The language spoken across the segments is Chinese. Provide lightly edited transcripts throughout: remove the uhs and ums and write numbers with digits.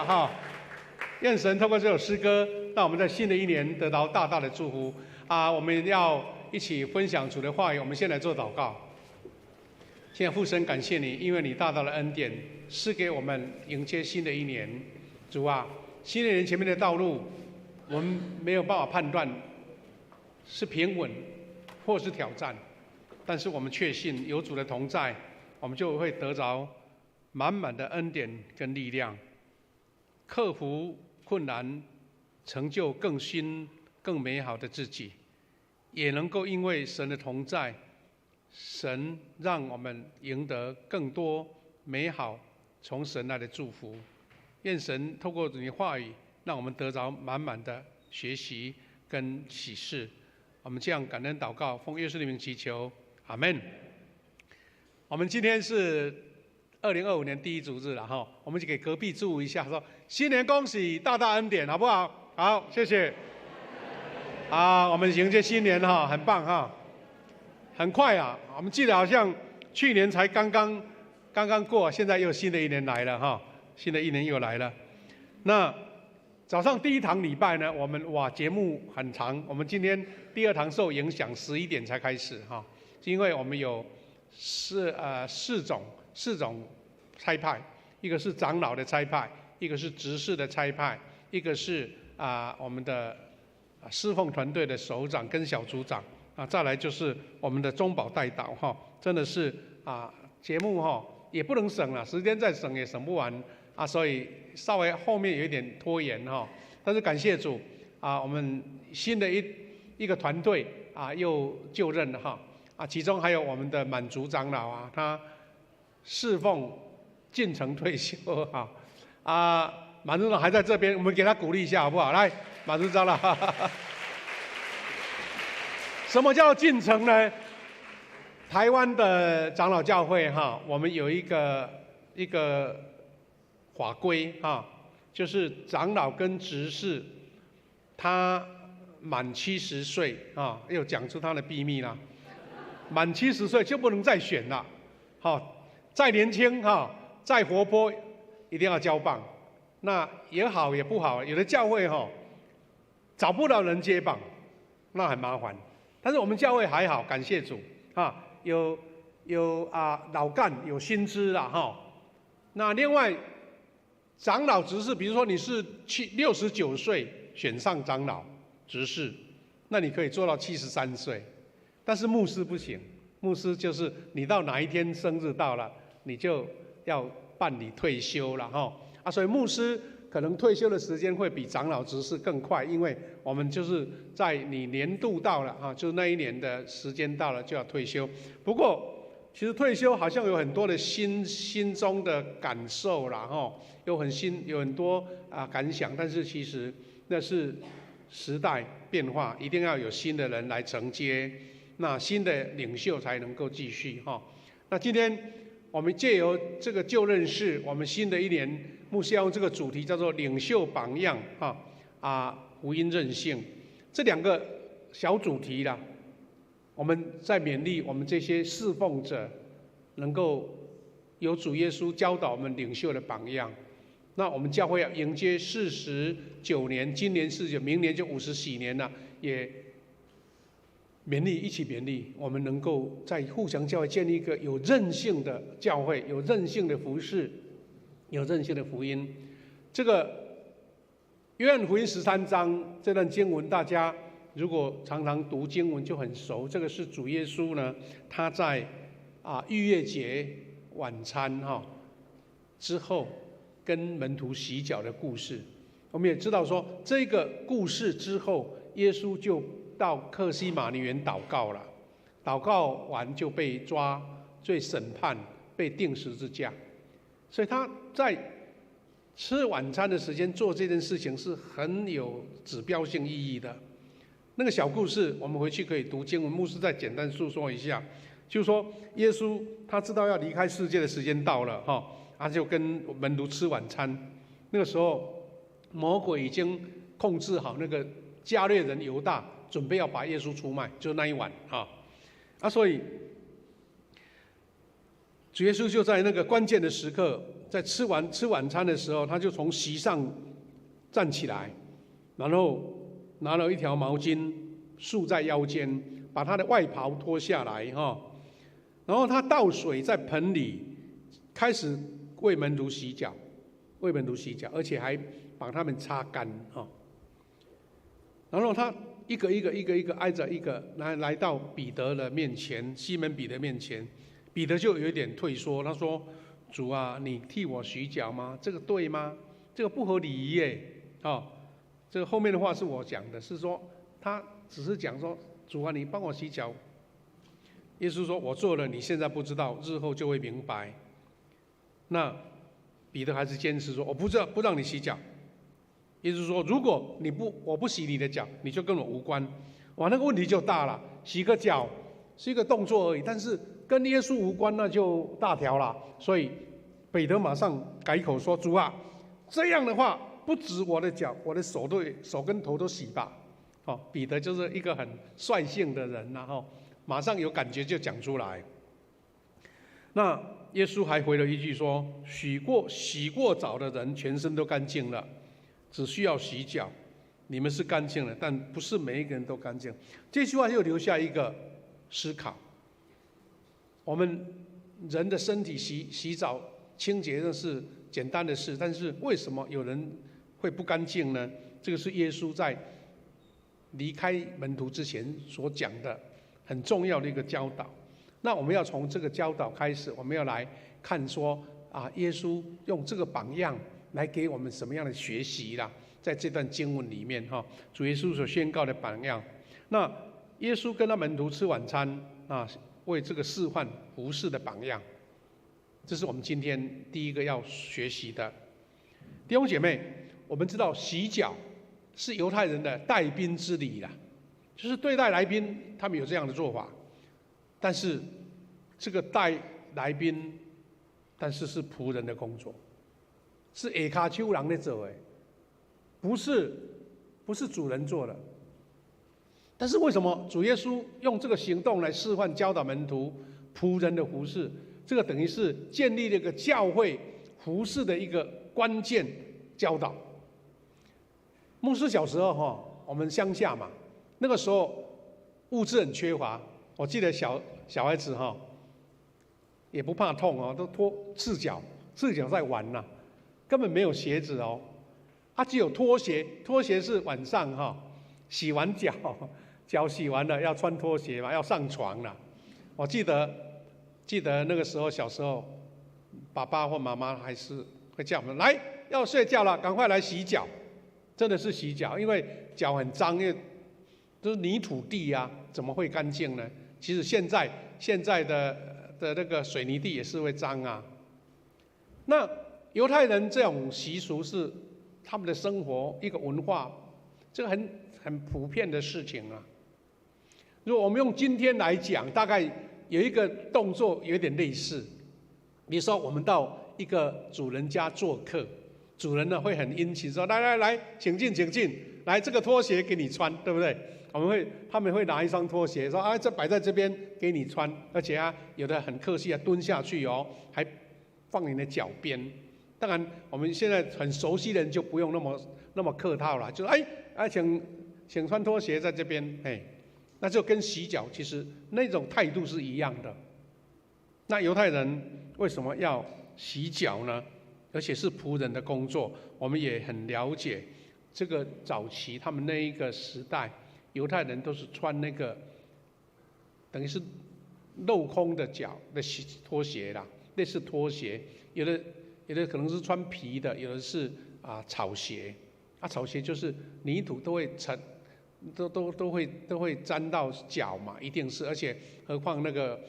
了哈。愿神透过这首诗歌，让我们在新的一年得到大大的祝福啊！我们要一起分享主的话语。我们先来做祷告。现在父神，感谢你，因为你大大的恩典赐给我们迎接新的一年。主啊，新的一年前面的道路，我们没有办法判断是平稳或是挑战，但是我们确信有主的同在，我们就会得着满满的恩典跟力量，克服困难，成就更新更美好的自己，也能够因为神的同在，神让我们赢得更多美好从神来的祝福。愿神透过你的话语，让我们得着满满的学习跟启示。我们这样感恩祷告，奉耶稣的名祈求，阿们。我们今天是2025年第一主日了哈，我们就给隔壁祝一下，说新年恭喜，大大恩典，好不好？好，谢谢。啊，我们迎接新年哈，很棒哈，很快啊，我们记得好像去年才刚刚过，现在又新的一年来了哈，新的一年又来了。那早上第一堂礼拜呢，我们节目很长，我们今天第二堂受影响11点才开始哈，因为我们有四种差派，一个是长老的差派，一个是执事的差派，一个是我们的侍奉团队的首长跟小组长啊，再来就是我们的中保代祷哈，真的是节目哈也不能省了，时间再省也省不完啊，所以稍微后面有一点拖延哈，但是感谢主我们新的一个团队又就任了哈其中还有我们的满族长老他侍奉进城退休满族长还在这边，我们给他鼓励一下好不好？来，满族长老，什么叫进城呢？台湾的长老教会我们有一个法规就是长老跟执事，他满70岁又讲出他的秘密啦。满70岁就不能再选了，再年轻再活泼，一定要交棒。那也好也不好，有的教会找不到人接棒，那很麻烦。但是我们教会还好，感谢主有老干有薪资啦那另外长老执事，比如说你是69岁选上长老执事，那你可以做到73岁。但是牧师不行，牧师就是你到哪一天生日到了，你就要办理退休了所以牧师可能退休的时间会比长老执事更快，因为我们就是在你年度到了就是那一年的时间到了就要退休。不过其实退休好像有很多的心中的感受啦有很多感想，但是其实那是时代变化，一定要有新的人来承接，那新的领袖才能够继续那今天我们借由这个就任式，我们新的一年牧师要用这个主题叫做领袖榜样福音韧性，这2个小主题啦，我们在勉励我们这些侍奉者能够有主耶稣教导我们领袖的榜样。那我们教会要迎接49年，今年49，明年就50喜年了，也一起勉励我们能够在互相教会建立一个有韧性的教会，有韧性的服事，有韧性的福音。这个约翰福音13章这段经文，大家如果常常读经文就很熟。这个是主耶稣呢，他在逾越节晚餐之后跟门徒洗脚的故事。我们也知道说，这个故事之后，耶稣就到客西马尼园祷告了，祷告完就被抓，罪审判，被钉十字架。所以他在吃晚餐的时间做这件事情是很有指标性意义的。那个小故事我们回去可以读经文，牧师再简单诉说一下，就是说耶稣他知道要离开世界的时间到了他就跟门徒吃晚餐。那个时候魔鬼已经控制好那个加略人犹大，准备要把耶稣出卖，就那一晚所以主耶稣就在那个关键的时刻，在吃晚餐的时候，他就从席上站起来，然后拿了一条毛巾束在腰间，把他的外袍脱下来然后他倒水在盆里，开始为门徒洗脚，而且还把他们擦干然后他一个挨着一个来到彼得的面前，西门彼得面前，彼得就有一点退缩，他说：“主啊，你替我洗脚吗？这个对吗？这个不合礼仪耶！”这个后面的话是我讲的，是说他只是讲说：“主啊，你帮我洗脚。”耶稣说：“我做了，你现在不知道，日后就会明白。”那彼得还是坚持说：“我不让你洗脚。”耶稣说：“如果我不洗你的脚，你就跟我无关。”哇，那个问题就大了。洗个脚是一个动作而已，但是跟耶稣无关，那就大条了。所以彼得马上改口说：“主啊，这样的话，不止我的脚，我的手跟头都洗吧。”彼得就是一个很率性的人马上有感觉就讲出来。那耶稣还回了一句说：“洗过澡的人全身都干净了，只需要洗脚。你们是干净的，但不是每一个人都干净。”这句话又留下一个思考：我们人的身体洗澡清洁那是简单的事，但是为什么有人会不干净呢？这个是耶稣在离开门徒之前所讲的很重要的一个教导。那我们要从这个教导开始，我们要来看说耶稣用这个榜样来给我们什么样的学习啦？在这段经文里面主耶稣所宣告的榜样。那耶稣跟他门徒吃晚餐为这个示范服事的榜样，这是我们今天第一个要学习的。弟兄姐妹，我们知道洗脚是犹太人的待宾之礼啦，就是对待来宾，他们有这样的做法。但是这个带来宾，但是是仆人的工作，是下骹手人在做的，不是主人做的。但是为什么主耶稣用这个行动来示范教导门徒仆人的服事？这个等于是建立了一个教会服事的一个关键教导。牧师小时候我们乡下嘛，那个时候物质很缺乏。我记得小孩子也不怕痛都赤脚在玩根本没有鞋子只有拖鞋。拖鞋是晚上洗完脚洗完了要穿拖鞋嘛，要上床了。我记得那个时候小时候，爸爸或妈妈还是会叫我们来要睡觉了，赶快来洗脚。真的是洗脚，因为脚很脏，因为都是泥土地怎么会干净呢？其实现在的那个水泥地也是会脏那犹太人这种习俗是他们的生活一个文化，这个很普遍的事情如果我们用今天来讲，大概有一个动作有点类似。比如说我们到一个主人家做客，主人呢会很殷勤说：“来，请进，来这个拖鞋给你穿，对不对？”他们会拿一双拖鞋说：“这摆在这边给你穿。”而且有的很客气蹲下去还放你的脚边。当然，我们现在很熟悉的人就不用那么客套了，就请穿拖鞋在这边，那就跟洗脚其实那种态度是一样的。那犹太人为什么要洗脚呢？而且是仆人的工作，我们也很了解。这个早期他们那一个时代，犹太人都是穿那个等于是镂空的脚的拖鞋啦，类似拖鞋。有的可能是穿皮的，有的是草鞋。草鞋就是泥土都会都会沾到脚嘛，一定是。而且何况那个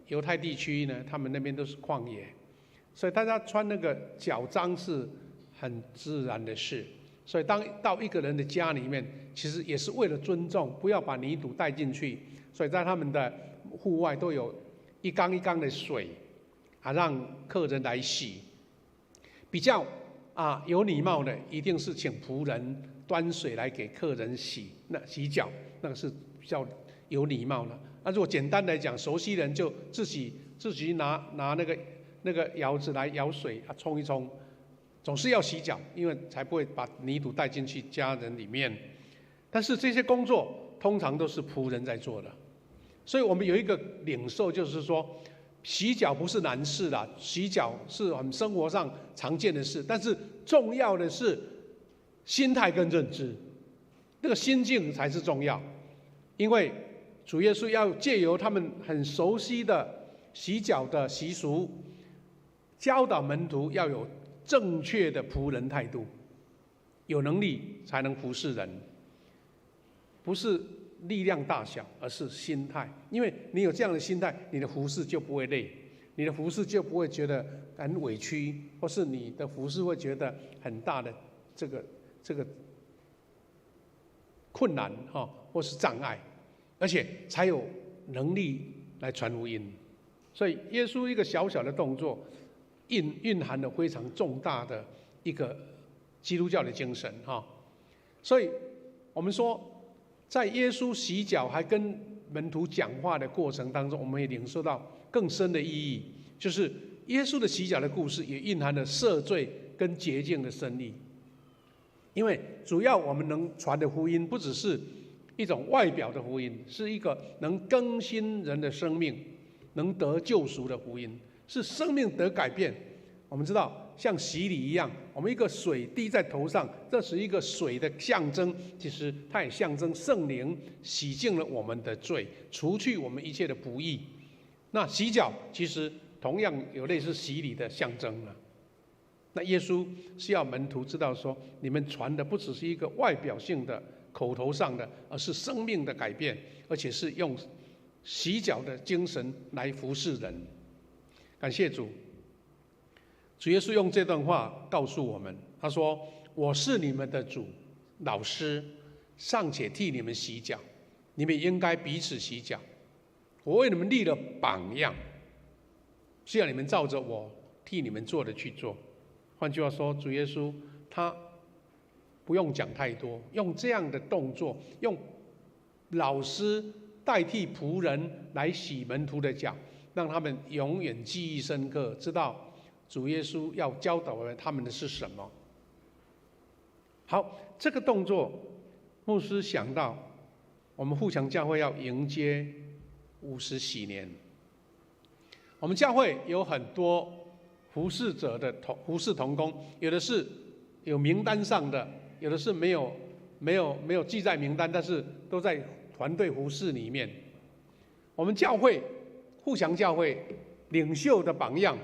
犹太地区呢，他们那边都是旷野，所以大家穿那个脚脏是很自然的事。所以当到一个人的家里面，其实也是为了尊重，不要把泥土带进去。所以在他们的户外都有一缸一缸的水让客人来洗。比较有礼貌的，一定是请仆人端水来给客人洗脚，那个是比较有礼貌的。如果简单来讲，熟悉人就自己拿那个那个舀子来舀水啊，冲一冲，总是要洗脚，因为才不会把泥土带进去家人里面。但是这些工作通常都是仆人在做的，所以我们有一个领受，就是说，洗脚不是难事啦，洗脚是我们生活上常见的事，但是重要的是心态跟认知，那个心境才是重要。因为主耶稣要借由他们很熟悉的洗脚的习俗，教导门徒要有正确的仆人态度，有能力才能服侍人，不是力量大小，而是心态。因为你有这样的心态，你的服侍就不会累，你的服侍就不会觉得很委屈，或是你的服侍会觉得很大的这个困难或是障碍，而且才有能力来传福音。所以耶稣一个小小的动作，蕴含了非常重大的一个基督教的精神所以我们说，在耶稣洗脚还跟门徒讲话的过程当中，我们也领受到更深的意义，就是耶稣的洗脚的故事也蕴含了赦罪跟洁净的真理。因为主要我们能传的福音，不只是一种外表的福音，是一个能更新人的生命，能得救赎的福音，是生命得改变。我们知道，像洗礼一样，我们一个水滴在头上，这是一个水的象征，其实它也象征圣灵洗净了我们的罪，除去我们一切的不义。那洗脚其实同样有类似洗礼的象征了。那耶稣是要门徒知道说，你们传的不只是一个外表性的口头上的，而是生命的改变，而且是用洗脚的精神来服侍人。感谢主，主耶稣用这段话告诉我们，他说：我是你们的主老师，尚且替你们洗脚，你们应该彼此洗脚。我为你们立了榜样，是要你们照着我替你们做的去做。换句话说，主耶稣他不用讲太多，用这样的动作，用老师代替仆人来洗门徒的脚，让他们永远记忆深刻，知道主耶稣要教导他们的是什么。好，这个动作，牧师想到我们富强教会要迎接50禧年，我们教会有很多服侍者的服侍同工，有的是有名单上的，有的是没有记在名单，但是都在团队服侍里面。我们教会富强教会领袖的榜样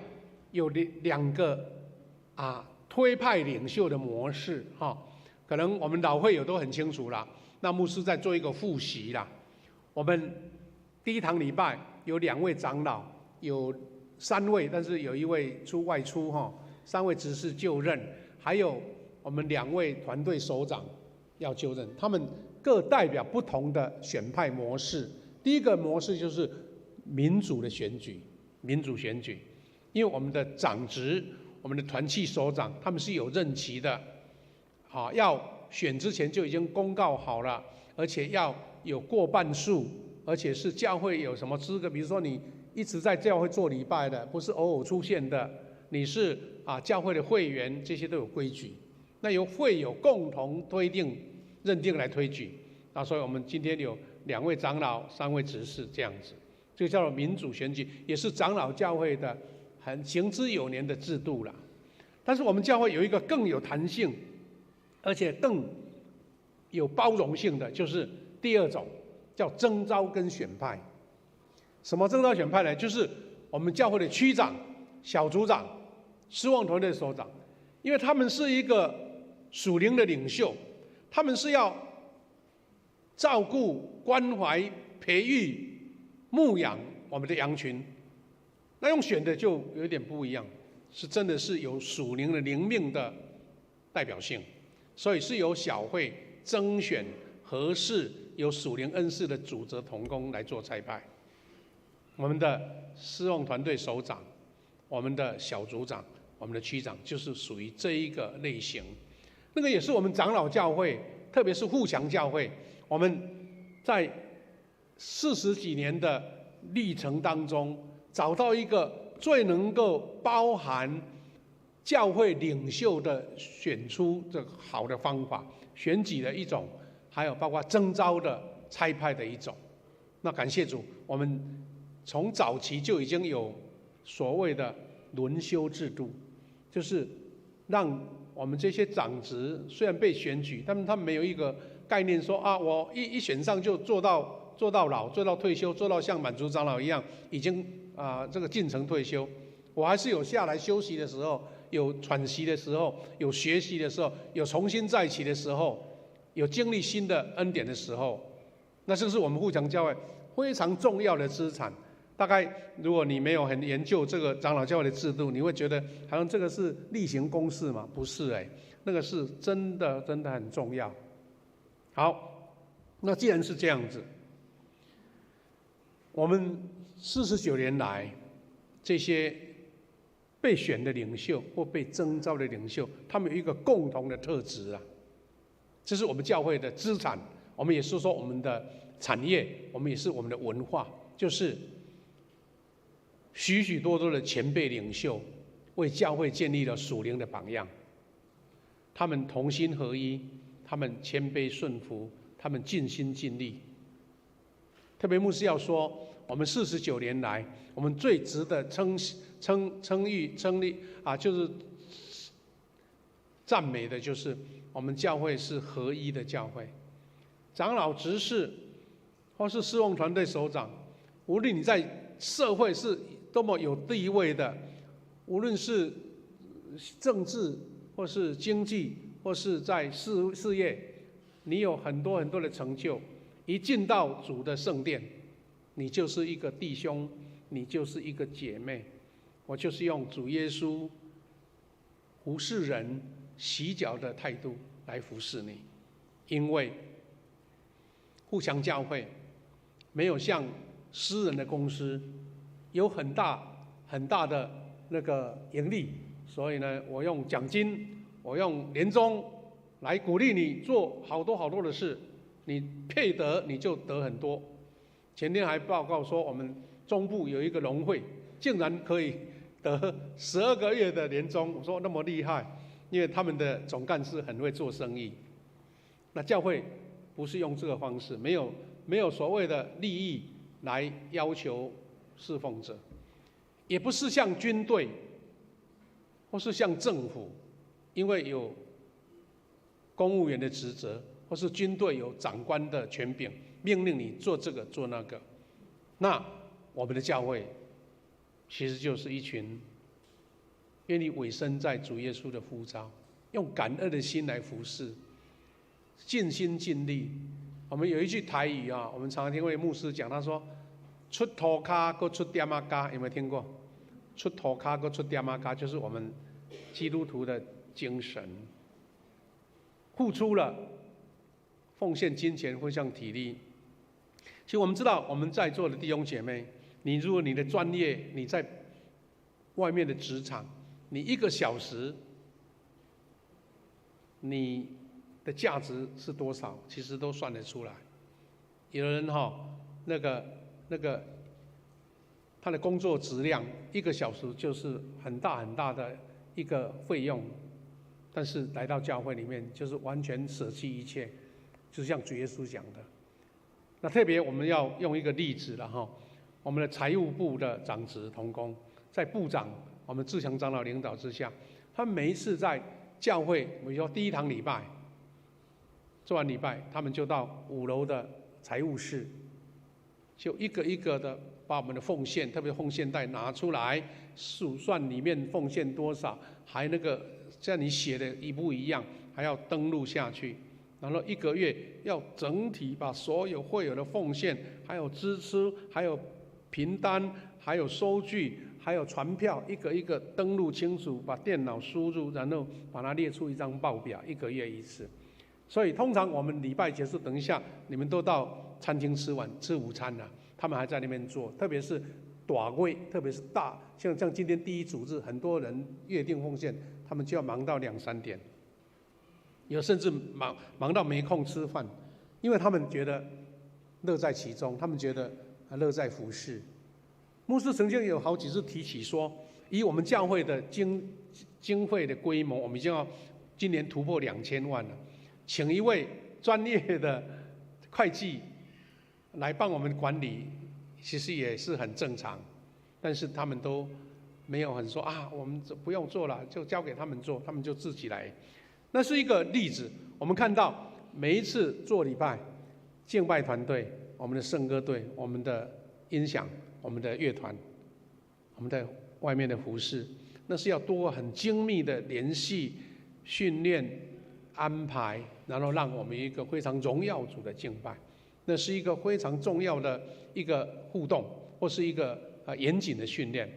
有2个推派领袖的模式可能我们老会友都很清楚啦。那牧师在做一个复习啦。我们第一堂礼拜有2位长老，有3位，但是有1位外出3位执事就任，还有我们2位团队首长要就任，他们各代表不同的选派模式。第一个模式就是民主的选举，民主选举，因为我们的长职、我们的团契首长，他们是有任期的，要选之前就已经公告好了，而且要有过半数，而且是教会有什么资格，比如说你一直在教会做礼拜的，不是偶尔出现的，你是教会的会员，这些都有规矩。那由会友共同认定来推举。所以我们今天有2位长老、3位执事这样子，这个叫做民主选举，也是长老教会的很行之有年的制度啦。但是我们教会有一个更有弹性，而且更有包容性的，就是第2种，叫征召跟选派。什么征召选派呢？就是我们教会的区长、小组长、事奉团队首长，因为他们是一个属灵的领袖，他们是要照顾、关怀、培育、牧养我们的羊群。那用选的就有一点不一样，是真的是有属灵的灵命的代表性，所以是由小会征选合适有属灵恩赐的主责同工来做差派。我们的事奉团队首长、我们的小组长、我们的区长，就是属于这一个类型。那个也是我们长老教会，特别是富强教会，我们在40几年的历程当中，找到一个最能够包含教会领袖的选出这个好的方法，选举的一种，还有包括征召的差派的一种。那感谢主，我们从早期就已经有所谓的轮休制度，就是让我们这些长职虽然被选举，但他们没有一个概念说啊，我一选上就做到老，做到退休，做到像满族长老一样，已经这个进城退休。我还是有下来休息的时候，有喘息的时候，有学习的时候，有重新再起的时候，有经历新的恩典的时候。那这是我们富强教会非常重要的资产。大概如果你没有很研究这个长老教会的制度，你会觉得好像这个是例行公事嘛？不是那个是真的很重要。好，那既然是这样子，我们49年来这些被选的领袖或被征召的领袖，他们有一个共同的特质啊，这是我们教会的资产。我们也是说我们的产业，我们也是我们的文化，就是许许多多的前辈领袖为教会建立了属灵的榜样。他们同心合一，他们谦卑顺服，他们尽心尽力。特别牧师要说，我们49年来，我们最值得称誉就是赞美的，就是我们教会是合一的教会。长老、执事，或是侍奉团队首长，无论你在社会是多么有地位的，无论是政治或是经济，或是在事业，你有很多的成就，一进到主的圣殿，你就是一个弟兄，你就是一个姐妹。我就是用主耶稣服侍人、洗脚的态度来服侍你，因为富强教会没有像私人的公司有很大的那个盈利，所以呢，我用奖金，我用年终来鼓励你做好多的事，你配得你就得很多。前天还报告说，我们中部有一个农会，竟然可以得12个月的年终。我说那么厉害，因为他们的总干事很会做生意。那教会不是用这个方式，没有所谓的利益来要求侍奉者，也不是像军队或是像政府，因为有公务员的职责，或是军队有长官的权柄，命令你做这个做那个。那我们的教会其实就是一群愿意委身在主耶稣的呼召，用感恩的心来服侍，尽心尽力。我们有一句台语啊，我们常常听牧师讲，他说：“出头卡搁出点啊嘎”，有没有听过？出头卡搁出点啊嘎，就是我们基督徒的精神。付出了，奉献金钱，奉献体力。其实我们知道，我们在座的弟兄姐妹，如果你的专业，你在外面的职场，你1个小时，你的价值是多少？其实都算得出来。有人那个他的工作质量1个小时就是很大的一个费用，但是来到教会里面就是完全舍弃一切，就像主耶稣讲的。那特别我们要用一个例子了我们的财务部的长职同工，在部长我们志强长老领导之下，他们每一次在教会，比如说第1堂礼拜做完礼拜，他们就到5楼的财务室，就一个一个的把我们的奉献，特别奉献袋拿出来，数算里面奉献多少，还像你写的一不一样，还要登录下去，然后1个月要整体把所有会有的奉献，还有支出，还有凭单，还有收据，还有传票，一个一个登录清楚，把电脑输入，然后把它列出一张报表，1个月一次。所以通常我们礼拜结束，等一下你们都到餐厅吃午餐了，他们还在那边做，特别是大会，特别是像今天第1主日，很多人约定奉献，他们就要忙到2、3点，有甚至忙到没空吃饭，因为他们觉得乐在其中，他们觉得乐在服侍。牧师曾经有好几次提起说，以我们教会的经费的规模，我们已经要今年突破2000万了，请一位专业的会计来帮我们管理，其实也是很正常，但是他们都没有很说啊，我们不用做了，就交给他们做，他们就自己来。那是一个例子，我们看到每一次做礼拜，敬拜团队、我们的圣歌队、我们的音响、我们的乐团、我们的外面的服饰，那是要多很精密的联系、训练、安排，然后让我们一个非常荣耀主的敬拜。那是一个非常重要的一个互动，或是一个严谨的训练。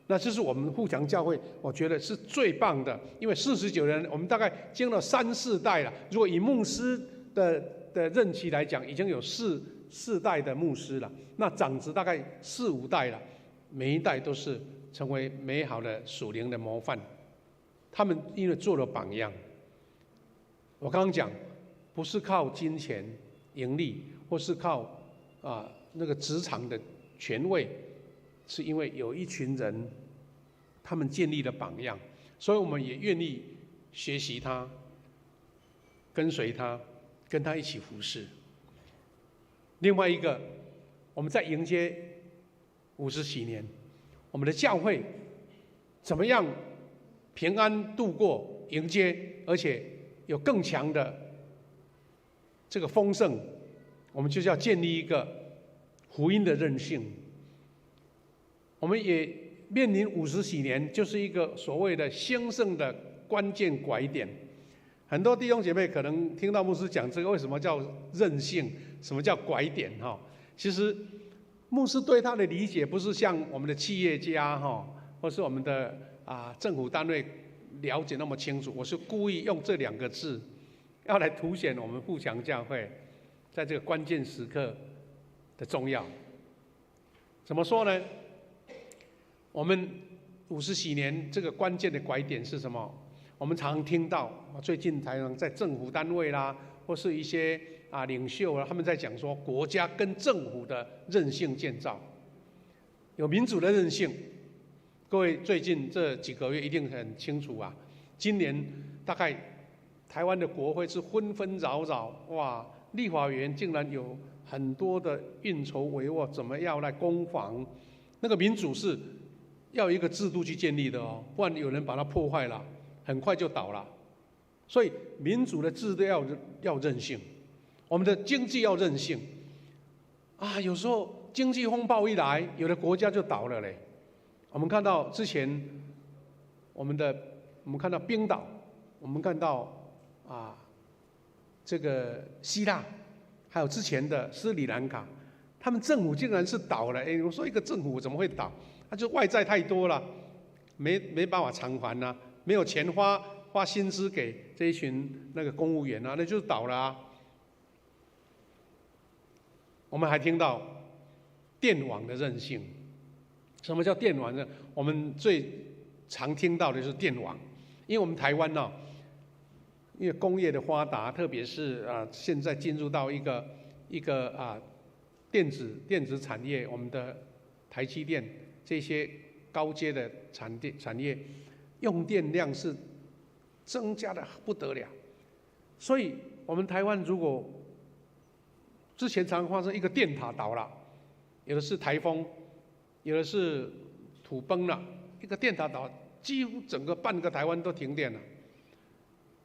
那这是我们富强教会，我觉得是最棒的，因为49人，我们大概经了3、4代了。如果以牧师的任期来讲，已经有四代的牧师了，那长子大概4、5代了，每一代都是成为美好的属灵的模范。他们因为做了榜样，我刚刚讲，不是靠金钱盈利，或是靠那个职场的权位，是因为有一群人，他们建立了榜样，所以我们也愿意学习他，跟随他，跟他一起服侍。另外一个，我们在迎接50禧年，我们的教会怎么样平安度过迎接，而且有更强的这个丰盛，我们就是要建立一个福音的韧性。我们也面临50禧年，就是一个所谓的兴盛的关键拐点。很多弟兄姐妹可能听到牧师讲这个，为什么叫韧性？什么叫拐点？其实牧师对他的理解不是像我们的企业家或是我们的政府单位了解那么清楚。我是故意用这2个字，要来凸显我们富强教会在这个关键时刻的重要。怎么说呢？我们50禧年这个关键的拐点是什么？我们常听到，最近台湾在政府单位啦，或是一些领袖啦，他们在讲说国家跟政府的韧性建造，有民主的韧性。各位最近这几个月一定很清楚啊，今年大概台湾的国会是纷纷扰扰，哇，立法委员竟然有很多的运筹帷幄，怎么样来攻防？那个民主是要有一个制度去建立的哦，不然有人把它破坏了，很快就倒了。所以民主的制度要韧性，我们的经济要韧性有时候经济风暴一来，有的国家就倒了嘞。我们看到之前我们看到冰岛，我们看到这个希腊，还有之前的斯里兰卡，他们政府竟然是倒了。我说一个政府怎么会倒？就外债太多了，没办法偿还啊，没有钱花薪资给这一群那个公务员那就倒了啊。我们还听到电网的韧性。什么叫电网呢？我们最常听到的就是电网，因为我们台湾因为工业的发达，特别是现在进入到一个电子产业，我们的台积电这些高阶的产业用电量是增加的不得了，所以我们台湾如果之前常发生一个电塔倒了，有的是台风，有的是土崩了，一个电塔倒，几乎整个半个台湾都停电了。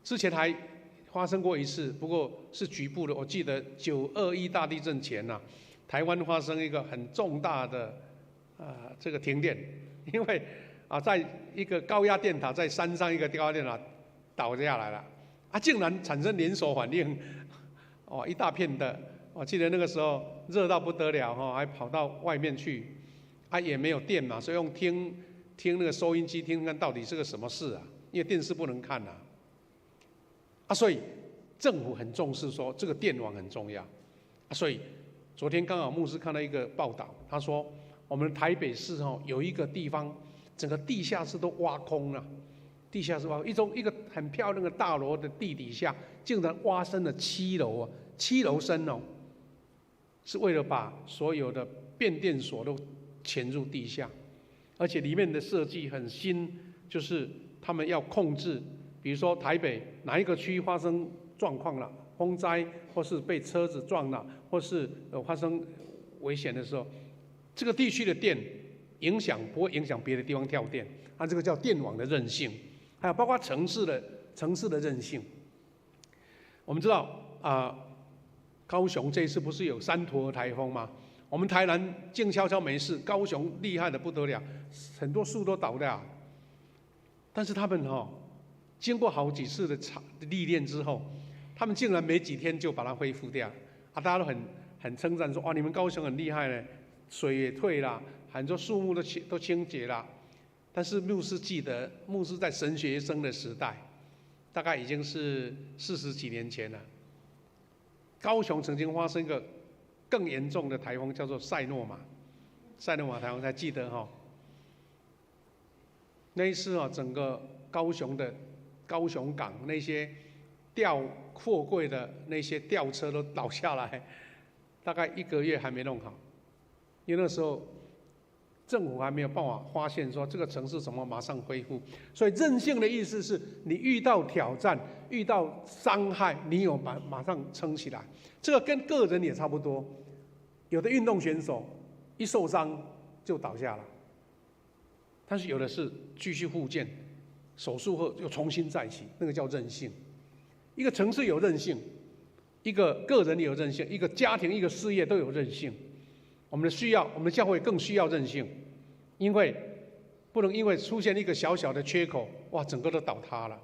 之前还发生过一次，不过是局部的。我记得921大地震前台湾发生一个很重大的这个停电，因为在一个高压电塔在山上一个高压电塔倒下来了，竟然产生连锁反应，一大片的。我记得那个时候热到不得了还跑到外面去，也没有电嘛，所以用听那个收音机听看到底是个什么事啊，因为电视不能看所以政府很重视说这个电网很重要所以昨天刚好牧师看到一个报道，他说我们台北市有一个地方整个地下室都挖空了，地下室挖空一个很漂亮的大楼的地底下竟然挖深了7楼7楼深是为了把所有的变电所都潜入地下，而且里面的设计很新，就是他们要控制，比如说台北哪一个区发生状况了，风灾或是被车子撞了，或是发生危险的时候，这个地区的电不会影响别的地方跳电，这个叫电网的韧性，还有包括城市的韧性。我们知道高雄这一次不是有3坨台风吗？我们台南静悄悄没事，高雄厉害的不得了，很多树都倒掉。但是他们经过好几次的历练之后，他们竟然没几天就把它恢复掉。大家都很称赞说，哇，你们高雄很厉害呢，水也退了，很多树木都清洁了。但是牧师记得，牧师在神学生的时代，大概已经是40几年前了。高雄曾经发生一个更严重的台风，叫做塞诺玛台风，还记得那一次整个高雄港那些吊货柜的那些吊车都倒下来，大概1个月还没弄好，因为那时候政府还没有办法发现说这个城市怎么马上恢复。所以韧性的意思是你遇到挑战、遇到伤害，你有马上撑起来。这个跟个人也差不多，有的运动选手一受伤就倒下了，但是有的是继续复健，手术后又重新再起，那个叫韧性。一个城市有韧性，一个个人也有韧性，一个家庭、一个事业都有韧性。我们的教会更需要韧性，因为不能因为出现一个小小的缺口，哇，整个都倒塌了。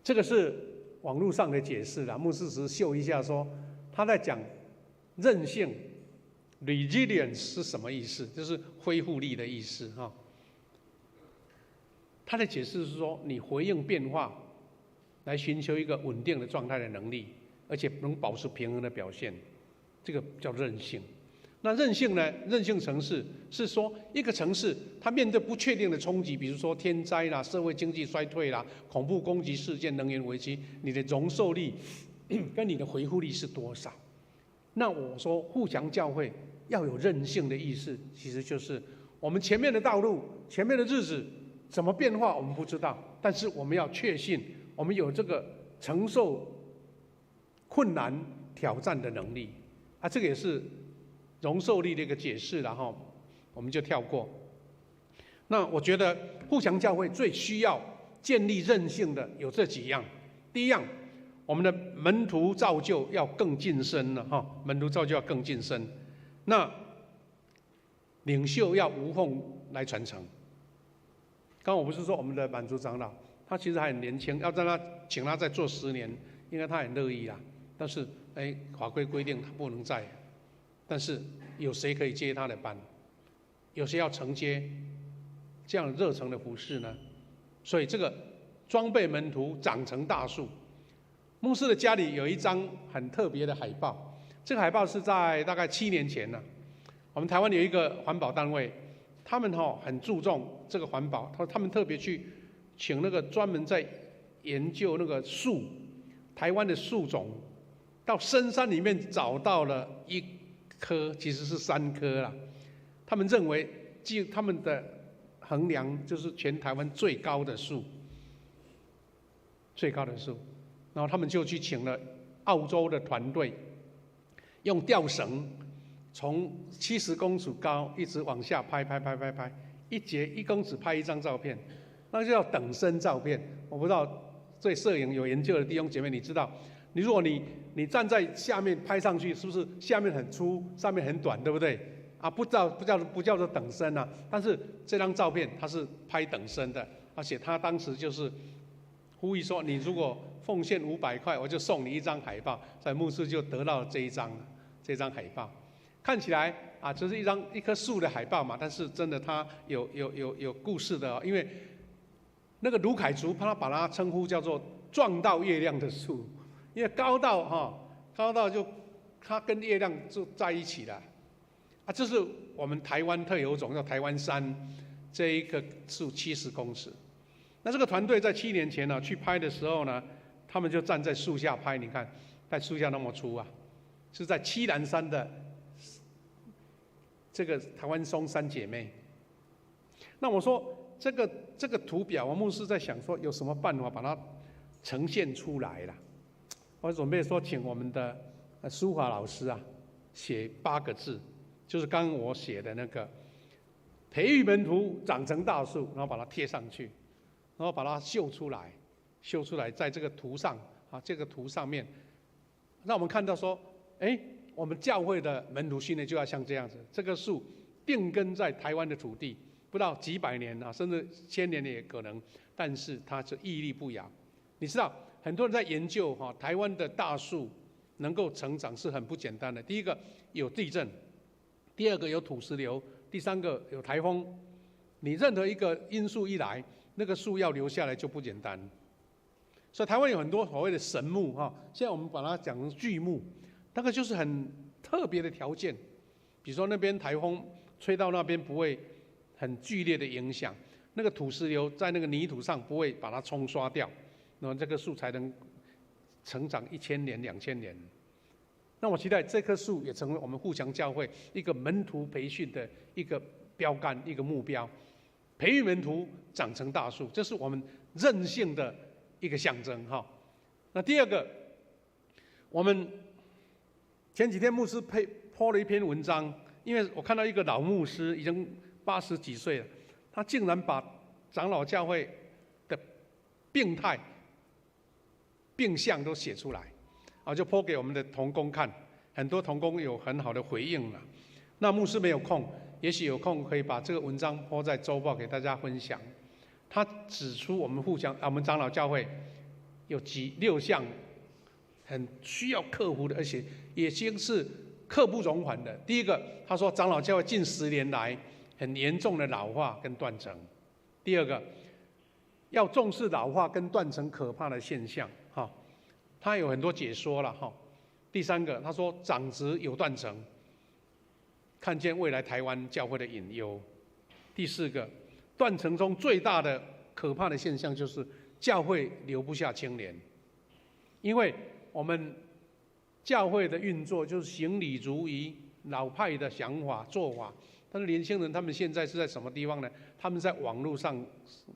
这个是网络上的解释啦，牧师只是秀一下说他在讲韧性 ，resilience 是什么意思？就是恢复力的意思他的解释是说，你回应变化，来寻求一个稳定的状态的能力，而且能保持平衡的表现，这个叫韧性。那韧性呢？韧性城市是说，一个城市它面对不确定的冲击，比如说天灾啦、社会经济衰退啦、恐怖攻击事件、能源危机，你的容受力跟你的回复力是多少？那我说互强教会要有韧性的意思，其实就是我们前面的道路、前面的日子怎么变化我们不知道，但是我们要确信我们有这个承受困难挑战的能力这个也是容受力的一个解释，然后我们就跳过。那我觉得互强教会最需要建立韧性的有这几样。第一样，我们的门徒造就要更晋升了门徒造就要更晋升。那领袖要无缝来传承。刚刚我不是说我们的满族长老，他其实还很年轻，要让他请他再做10年，应该他很乐意啦。但是法规规定他不能再。但是有谁可以接他的班？有谁要承接这样热诚的服事呢？所以这个装备门徒长成大树。牧师的家里有一张很特别的海报，这个海报是在大概7年前呢。我们台湾有一个环保单位，他们很注重这个环保，他们特别去请那个专门在研究那个树，台湾的树种，到深山里面找到了1棵，其实是3棵啦。他们认为，他们的衡量就是全台湾最高的树，然后他们就去请了澳洲的团队，用吊绳从70公尺高一直往下拍，一节1公尺拍1张照片，那就叫等身照片。我不知道对摄影有研究的弟兄姐妹，你知道？如果你站在下面拍上去，是不是下面很粗，上面很短，对不对？不叫做等身啊。但是这张照片它是拍等身的，而且他当时就是呼吁说，你如果奉献500块，我就送你1张海报。所以牧师就得到了这一张海报。看起来就是一棵树的海报嘛，但是真的它有故事的因为那个卢凯族他把它称呼叫做撞到月亮的树。因为高到就它跟月亮就在一起了这是我们台湾特有种叫台湾山，这一棵树70公尺。那这个团队在7年前去拍的时候呢，他们就站在树下拍，你看在树下那么粗是在七兰山的这个台湾松三姐妹。那我说这个图表，我牧师在想说有什么办法把它呈现出来啦？我准备说请我们的书法老师啊写8个字，就是刚刚我写的那个培育门徒长成大树，然后把它贴上去，然后把它绣出来，在这个图上啊，这个图上面，让我们看到说，我们教会的门徒训练就要像这样子，这棵树定根在台湾的土地，不到几百年啊，甚至1000年也可能，但是它是屹立不摇。你知道，很多人在研究台湾的大树能够成长是很不简单的。第一个有地震，第二个有土石流，第三个有台风。你任何一个因素一来，那个树要留下来就不简单。所以台湾有很多所谓的神木现在我们把它讲成巨木，那个就是很特别的条件。比如说那边台风吹到那边不会很剧烈的影响，那个土石流在那个泥土上不会把它冲刷掉，那么这棵树才能成长1000年、2000年。那我期待这棵树也成为我们富强教会一个门徒培训的一个标杆、一个目标，培育门徒长成大树，这是我们韧性的一个象征那第二个，我们前几天牧师po了一篇文章，因为我看到一个老牧师已经80几岁了，他竟然把长老教会的病态、病象都写出来，就po给我们的同工看，很多同工有很好的回应了。那牧师没有空，也许有空可以把这个文章po在周报给大家分享。他指出我们我们长老教会有6项很需要克服的，而且已经是刻不容缓的。第一个，他说长老教会近10年来很严重的老化跟断层。第二个，要重视老化跟断层可怕的现象他有很多解说了第三个，他说长子有断层，看见未来台湾教会的隐忧。第四个，断层中最大的可怕的现象就是教会留不下青年，因为我们教会的运作就是行礼如仪，老派的想法做法。但是年轻人他们现在是在什么地方呢？他们在网络上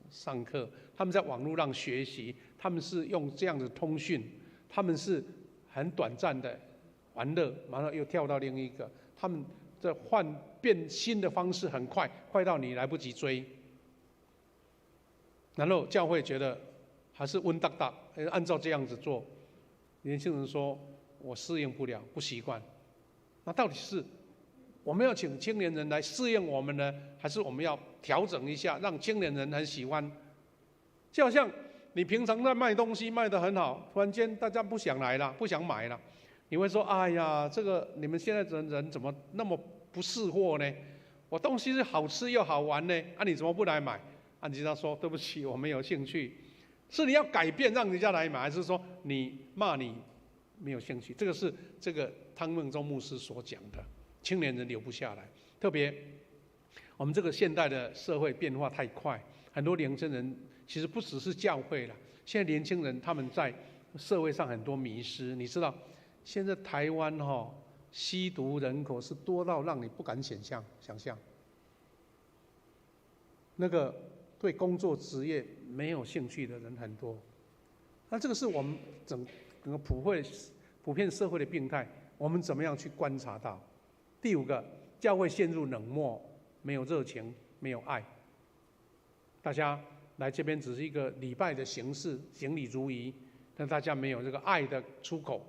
上课，他们在网络上学习，他们是用这样的通讯，他们是很短暂的玩乐，马上又跳到另一个，他们的变新的方式很快，快到你来不及追。然后教会觉得还是温当当，按照这样子做，年轻人说我适应不了，不习惯。那到底是我们要请青年人来适应我们呢，还是我们要调整一下，让青年人很喜欢？就好像你平常在卖东西卖得很好，突然间大家不想来了，不想买了，你会说：哎呀，这个你们现在人怎么那么不识货呢？我东西是好吃又好玩呢，你怎么不来买？你知道说对不起，我没有兴趣。是你要改变让人家来买，还是说你骂你没有兴趣？这个是这个汤孟中牧师所讲的，青年人留不下来。特别我们这个现代的社会变化太快，很多年轻人其实不只是教会了，现在年轻人他们在社会上很多迷失。你知道现在台湾吸毒人口是多到让你不敢想象，那个对工作职业没有兴趣的人很多。那这个是我们整个普遍社会的病态，我们怎么样去观察到？第五个，教会陷入冷漠，没有热情，没有爱。大家来这边只是一个礼拜的形式，行礼如仪，但大家没有这个爱的出口，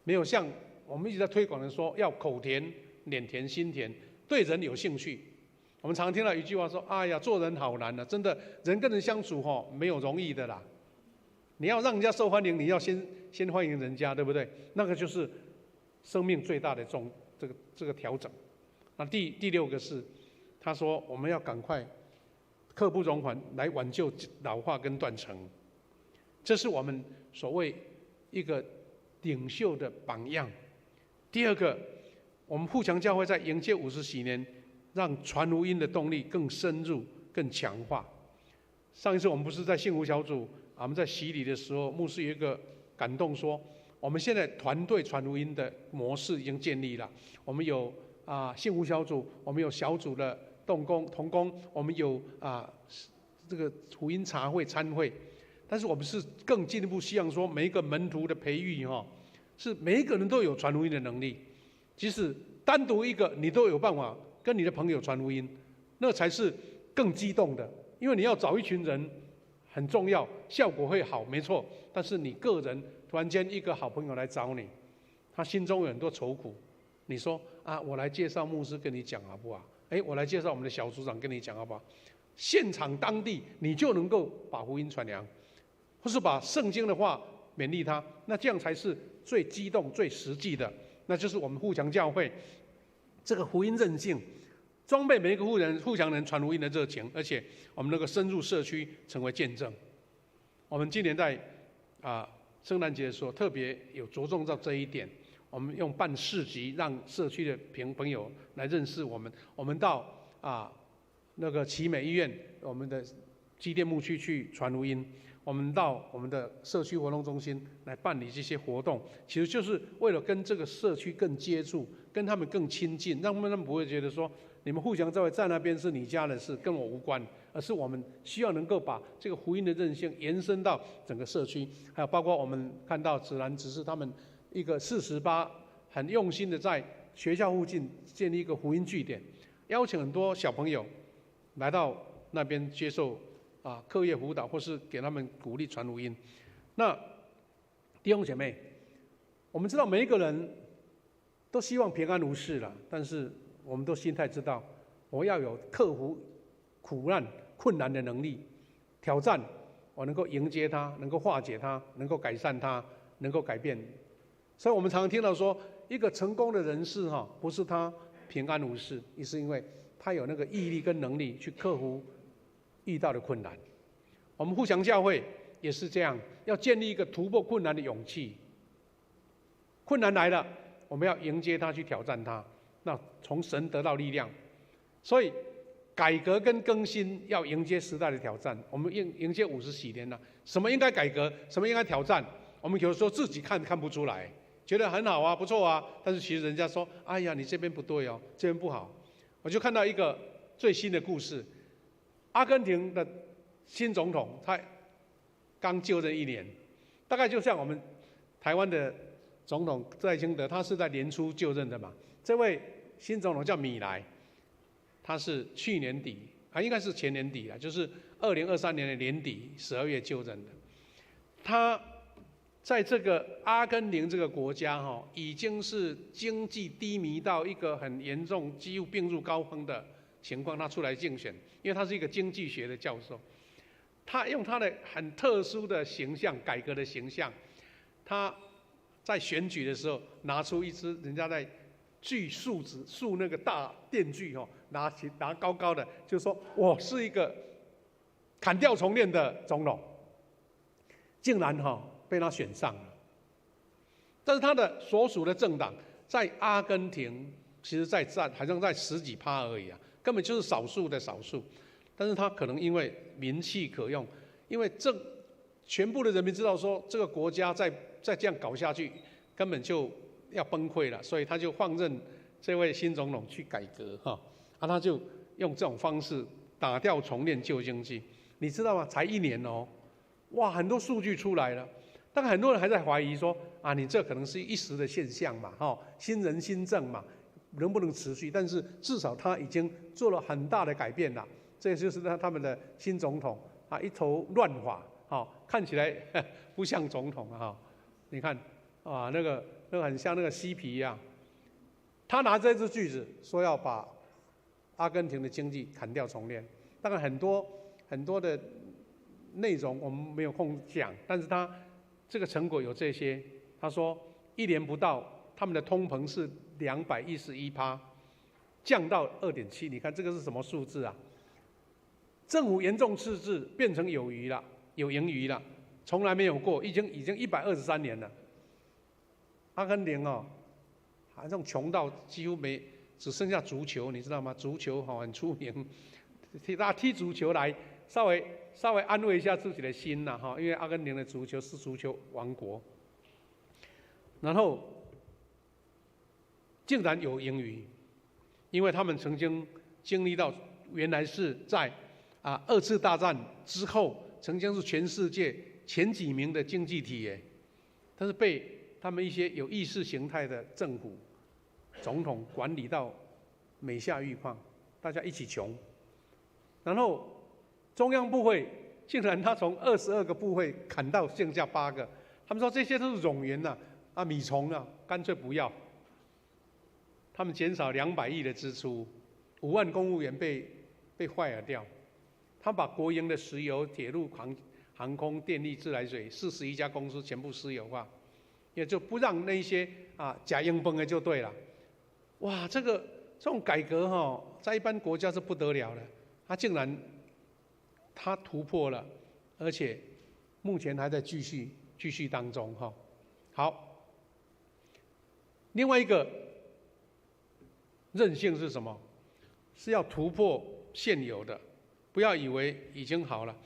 没有像我们一直在推广的说要口甜、脸甜、心甜，对人有兴趣。我们常听到一句话说：哎呀，做人好难啊！真的，人跟人相处没有容易的啦。你要让人家受欢迎，你要先欢迎人家，对不对？那个就是生命最大的这个调整。那第六个是，他说我们要赶快刻不容缓来挽救老化跟断层，这是我们所谓一个领袖的榜样。第二个，我们富强教会在迎接50禧年，让传福音的动力更深入、更强化。上一次我们不是在幸福小组，我们在洗礼的时候，牧师有一个感动说，我们现在团队传福音的模式已经建立了。我们有幸福小组，我们有小组的同工，我们有这个福音茶会参会。但是我们是更进一步希望说，每一个门徒的培育是每一个人都有传福音的能力，即使单独一个你都有办法跟你的朋友传福音，那才是更激动的。因为你要找一群人很重要，效果会好，没错。但是你个人突然间一个好朋友来找你，他心中有很多愁苦，你说我来介绍牧师跟你讲好不好？我来介绍我们的小组长跟你讲好不好？现场当地你就能够把福音传扬，或是把圣经的话勉励他，那这样才是最激动、最实际的。那就是我们互强教会这个福音韧性，装备每一个互强人传福音的热情，而且我们能够深入社区成为见证。我们今年在圣诞节的时候特别有着重到这一点，我们用办市集，让社区的朋友来认识我们。我们到那个奇美医院，我们的基甸牧区去传福音。我们到我们的社区活动中心来办理这些活动，其实就是为了跟这个社区更接触，跟他们更亲近，让他们不会觉得说你们互相在那边是你家的事，跟我无关，而是我们需要能够把这个福音的韧性延伸到整个社区。还有包括我们看到子兰执事他们一个48很用心的在学校附近建立一个福音据点，邀请很多小朋友来到那边接受课业辅导，或是给他们鼓励传福音。那弟兄姐妹，我们知道每一个人都希望平安无事了，但是我们都心态知道，我要有克服苦难、困难的能力，挑战我能够迎接它，能够化解它，能够改善它，能够改变。所以我们常常听到说，一个成功的人士不是他平安无事，也是因为他有那个毅力跟能力去克服遇到的困难。我们互强教会也是这样，要建立一个突破困难的勇气。困难来了，我们要迎接它，去挑战它，那从神得到力量。所以改革跟更新要迎接时代的挑战。我们迎接50几年了，什么应该改革，什么应该挑战，我们有时候自己看不出来，觉得很好不错但是其实人家说，哎呀，你这边不对这边不好。我就看到一个最新的故事，阿根廷的新总统他刚就任1年，大概就像我们台湾的总统赖清德，他是在年初就任的嘛。这位新总统叫米莱，他是去年底应该是前年底就是2023年的年底12月就任的。他在这个阿根廷这个国家已经是经济低迷到一个很严重，几乎病入膏肓的情况，他出来竞选，因为他是一个经济学的教授。他用他的很特殊的形象，改革的形象，他在选举的时候拿出一支人家在锯树那个大电锯拿高高的，就说我是一个砍掉重练的总统，竟然被他选上了。但是他的所属的政党在阿根廷其实好像在10几%而已根本就是少数的少数。但是他可能因为名气可用，因为全部的人民知道说这个国家再这样搞下去根本就要崩溃了，所以他就放任这位新总统去改革他就用这种方式打掉重练旧经济。你知道吗？才1年很多数据出来了，但很多人还在怀疑说你这可能是一时的现象嘛新人新政嘛，能不能持续？但是至少他已经做了很大的改变了。这就是他们的新总统一头乱发看起来不像总统你看那个很像那个嬉皮一样。他拿这支锯子说要把阿根廷的经济砍掉重练。当然很多的内容我们没有空讲，但是他这个成果有这些。他说1年不到，他们的通膨是211%，降到2.7%。你看这个是什么数字政府严重赤字，变成有盈余了，从来没有过，已经123年了。阿根廷好像穷到几乎只剩下足球，你知道吗？足球很出名，大家踢足球来稍微安慰一下自己的心因为阿根廷的足球是足球王国。然后竟然有盈余因为他们曾经经历到原来是在二次大战之后，曾经是全世界前几名的经济体耶，但是被他们一些有意识形态的政府、总统管理到每下愈况，大家一起穷。然后中央部会竟然他从22个部会砍到剩下8个，他们说这些都是冗员呐，米虫啊，干脆不要。他们减少200亿的支出，5万公务员被fire掉。他把国营的石油、铁路、航空、电力、自来水41家公司全部私有化，也就不让那些假硬崩的就对了。哇，这种改革在一般国家是不得了的，他竟然他突破了，而且目前还在继续当中好，另外一个韧性是什么？是要突破现有的，不要以为已经好了，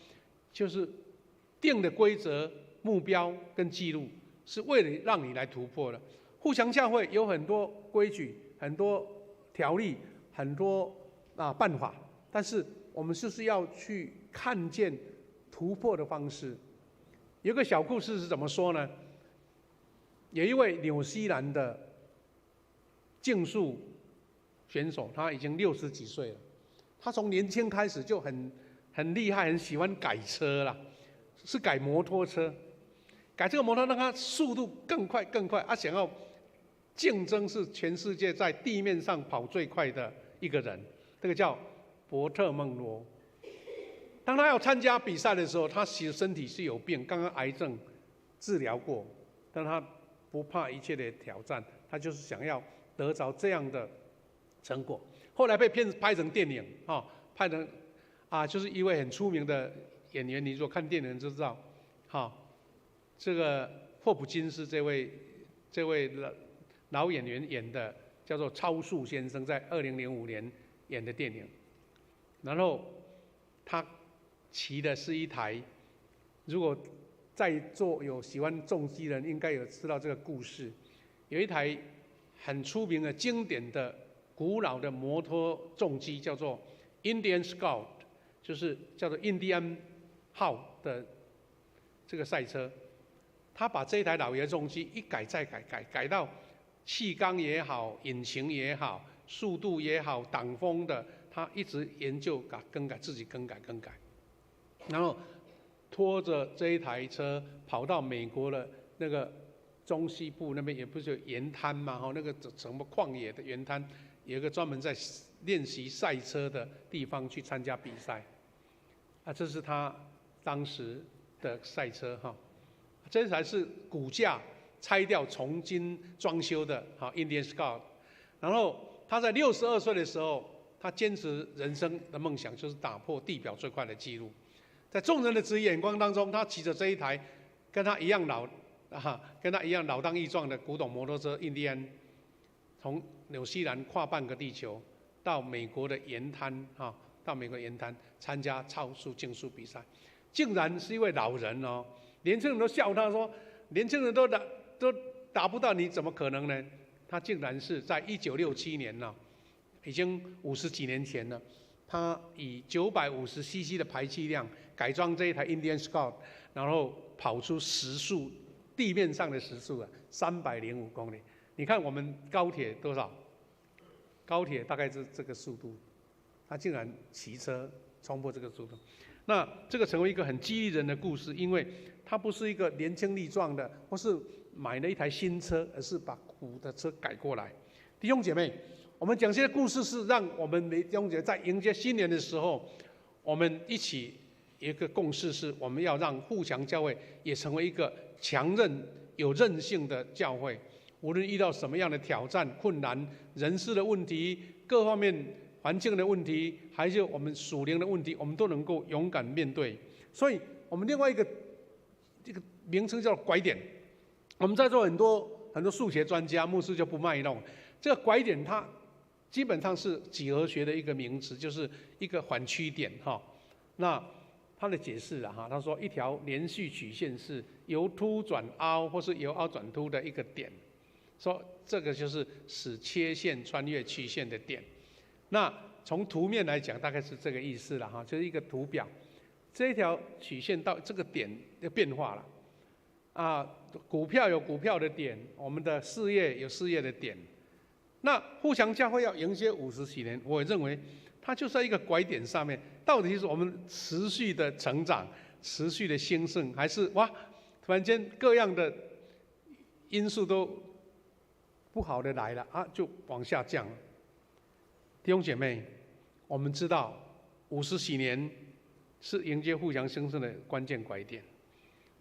就是定的规则、目标跟记录，是为了让你来突破的。互强教会有很多规矩、很多条例、很多办法，但是我们就是要去看见突破的方式。有个小故事是怎么说呢？有一位纽西兰的竞速选手，他已经60几岁了。他从年轻开始就很厉害，很喜欢改车啦，是改摩托车。改这个摩托让他速度更快，想要竞争是全世界在地面上跑最快的一个人，这个叫伯特孟罗。当他要参加比赛的时候，他其实身体是有病，刚刚癌症治疗过，但他不怕一切的挑战，他就是想要得着这样的成果。后来被拍成电影拍成就是一位很出名的演员，你如果看电影就知道，这个霍普金斯这位老演员演的叫做《超速先生》，在2005年演的电影。然后他骑的是一台，如果在座有喜欢重机的人，应该有知道这个故事，有一台很出名的经典的古老的摩托重机，叫做 Indian Scout， 就是叫做印第安号的这个赛车。他把这一台老爷重机一改再改，改到气缸也好，引擎也好，速度也好，挡风的，他一直研究更改，自己更改，然后拖着这一台车跑到美国的那个中西部那边，也不是有盐滩嘛，那个什么旷野的盐滩，有一个专门在练习赛车的地方去参加比赛。这是他当时的赛车这台是骨架拆掉重新装修的Indian Scout。然后他在62岁的时候，他坚持人生的梦想就是打破地表最快的纪录。在众人的质疑眼光当中，他骑着这一台跟他一样老当益壮的古董摩托车印第安，从纽西兰跨半个地球到美国的盐滩参加超速竞速比赛，竟然是一位老人年轻人都笑他说，年轻人都达不到，你怎么可能呢？他竟然是在1967年已经50几年前了，他以950cc 的排气量改装这一台 Indian Scout， 然后跑出时速，地面上的时速305公里。你看我们高铁多少？高铁大概是这个速度，他竟然骑车冲破这个速度。那这个成为一个很激励人的故事，因为他不是一个年轻力壮的，或是买了一台新车，而是把古的车改过来。弟兄姐妹，我们讲这些故事是让我们弟兄姐妹在迎接新年的时候，我们一起有一个共识，是我们要让互强教会也成为一个强韧、有韧性的教会。无论遇到什么样的挑战、困难、人事的问题、各方面环境的问题，还是我们属灵的问题，我们都能够勇敢面对。所以，我们另外一个这个名称叫拐点。我们在座很多数学专家、牧师就不卖弄这个拐点，它基本上是几何学的一个名词，就是一个缓曲点那他的解释他说一条连续曲线是由凸转凹，或是由凹转凸的一个点，说这个就是使切线穿越曲线的点。那从图面来讲，大概是这个意思了哈，就是一个图表，这一条曲线到这个点就变化了。啊，股票有股票的点，我们的事业有事业的点。那富强教会要迎接50几年，我认为它就在一个拐点上面，到底是我们持续的成长、持续的兴盛，还是哇，突然间各样的因素都不好的来了啊，就往下降了。弟兄姐妹，我们知道50几年是迎接富强兴盛的关键拐点。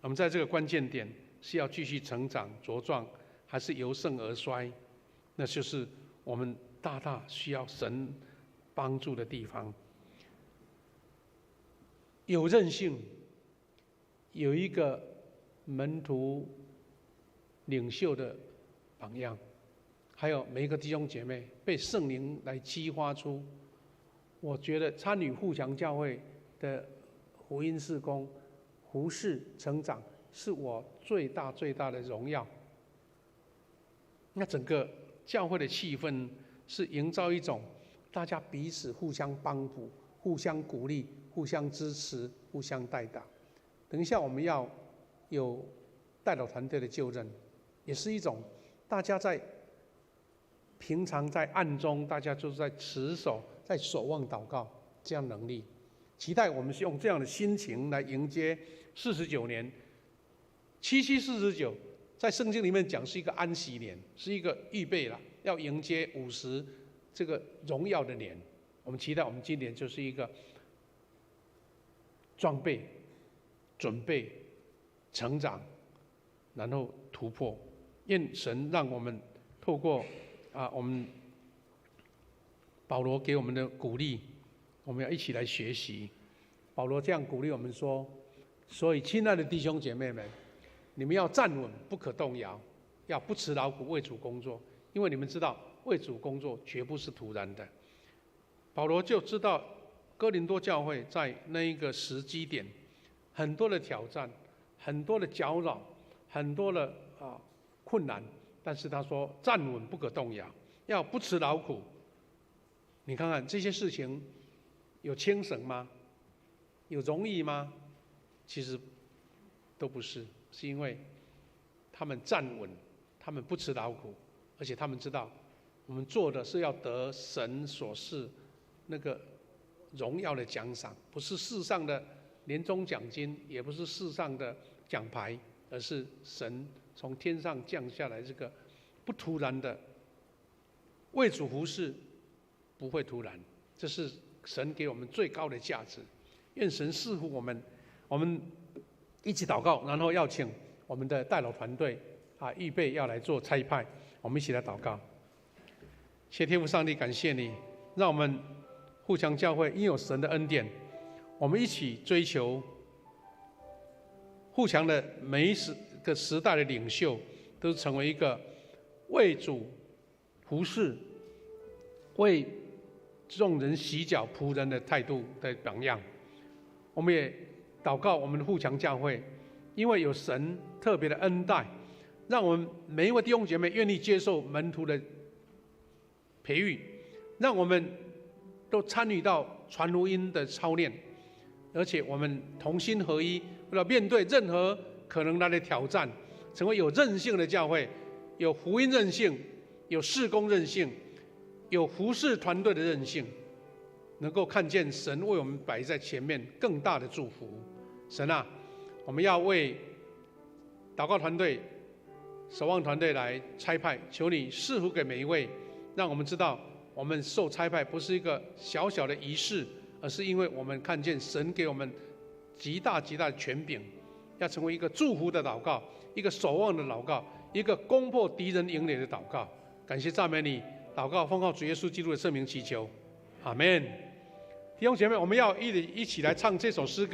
我们在这个关键点是要继续成长茁壮，还是由盛而衰？那就是我们大大需要神帮助的地方。有韧性，有一个门徒领袖的榜样，还有每一个弟兄姐妹被圣灵来激发出，我觉得参与富强教会的福音事工、服事成长，是我最大的荣耀。那整个教会的气氛是营造一种大家彼此互相帮扶、互相鼓励、互相支持、互相带导。等一下我们要有代祷团队的就任，也是一种大家在平常在暗中，大家就是在持守、在守望祷告这样能力。期待我们是用这样的心情来迎接49年，7749，在圣经里面讲是一个安息年，是一个预备了，要迎接50这个荣耀的年。我们期待我们今年就是一个装备、准备、成长，然后突破。愿神让我们透过我们保罗给我们的鼓励，我们要一起来学习。保罗这样鼓励我们说：所以，亲爱的弟兄姐妹们，你们要站稳，不可动摇，要不辞劳苦为主工作，因为你们知道，为主工作绝不是突然的。保罗就知道哥林多教会在那一个时机点，很多的挑战，很多的搅扰，很多的困难，但是他说站稳不可动摇，要不辞劳苦。你看看这些事情有轻省吗？有容易吗？其实都不是，是因为他们站稳，他们不辞劳苦，而且他们知道我们做的是要得神所赐那个荣耀的奖赏，不是世上的年终奖金，也不是世上的奖牌，而是神从天上降下来这个不突然的为主服事，不会突然，这是神给我们最高的价值。愿神赐福我们，我们一起祷告，然后要请我们的代祷团队预备要来做差派，我们一起来祷告。谢天父上帝，感谢你，让我们富强教会因有神的恩典，我们一起追求富强的每一个时代的领袖，都成为一个为主服事、为众人洗脚仆人的态度的榜样。我们也祷告我们的富强教会，因为有神特别的恩待，让我们每一位弟兄姐妹愿意接受门徒的培育，让我们都参与到传福音的操练，而且我们同心合一，为了面对任何可能来的挑战，成为有韧性的教会，有福音韧性，有事工韧性，有服事团队的韧性，能够看见神为我们摆在前面更大的祝福。神啊，我们要为祷告团队、守望团队来差派，求你赐福给每一位，让我们知道我们受差派不是一个小小的仪式，而是因为我们看见神给我们极大的权柄，要成为一个祝福的祷告，一个守望的祷告，一个攻破敌人营垒的祷告。感谢赞美你，祷告奉靠主耶稣基督的圣名祈求，阿们。弟兄姐妹，我们要一起来唱这首诗歌。